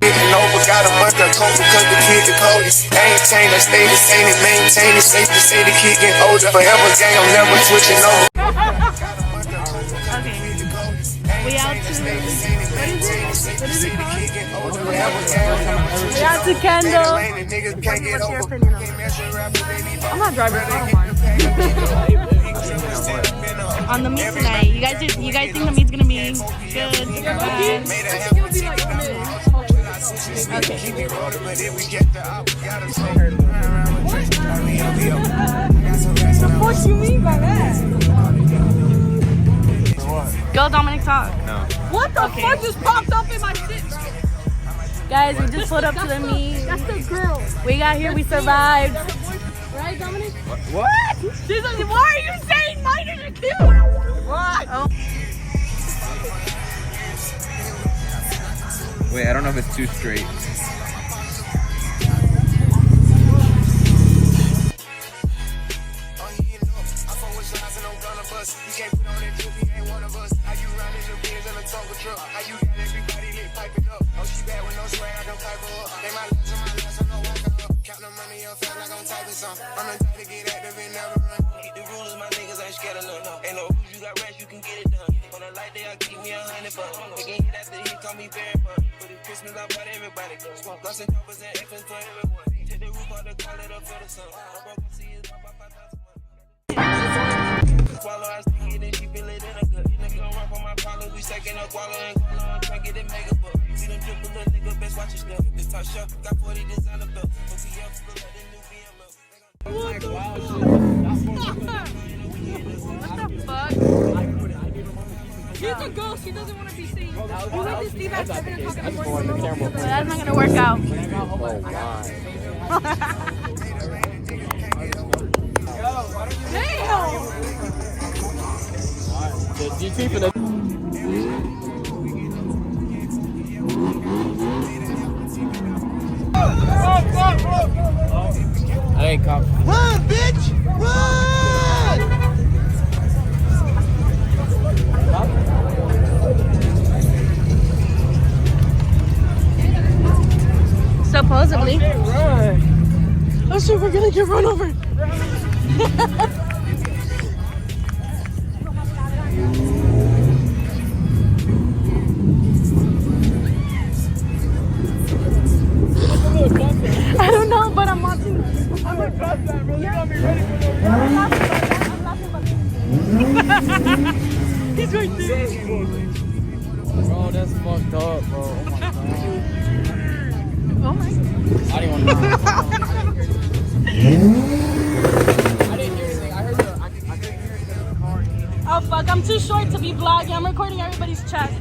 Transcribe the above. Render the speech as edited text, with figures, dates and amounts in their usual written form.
Getting over, got a month of coke because the kid the coldest. Maintain, I stay the same and maintain it. Safe to say the kid getting older. Forever gang, I'm never switching over. Okay. We out to what is it called? We out to Kendall. What's your opinion on it? I'm not driving, so I don't mind. On the meet tonight, you guys think the meet's gonna be good? Bad? Okay. What do you mean by that? Go, Dominic, talk. No. What the fuck just popped up in my shit? Guys, we just pulled up to the meet. That's the girl. We got here, we survived. Right, Dominic? What? Why are you saying mine is cute? What? Oh. Wait, I don't know if it's too straight. She's a girl, she doesn't want to be seen. You went to Steve at 7 o'clock in the morning. That's not gonna work out. I ain't cop. Run, bitch! Run! Supposedly. Oh shit, we're gonna get run over. I don't know, but I'm watching. I'm gonna cut that, bro. You got me ready for the run. I'm laughing about that. He's right there. Bro, that's fucked up, bro. Oh my god. I didn't want to know. I didn't hear anything. I couldn't hear anything in the car. Oh fuck, I'm too short to be vlogging. I'm recording everybody's chat.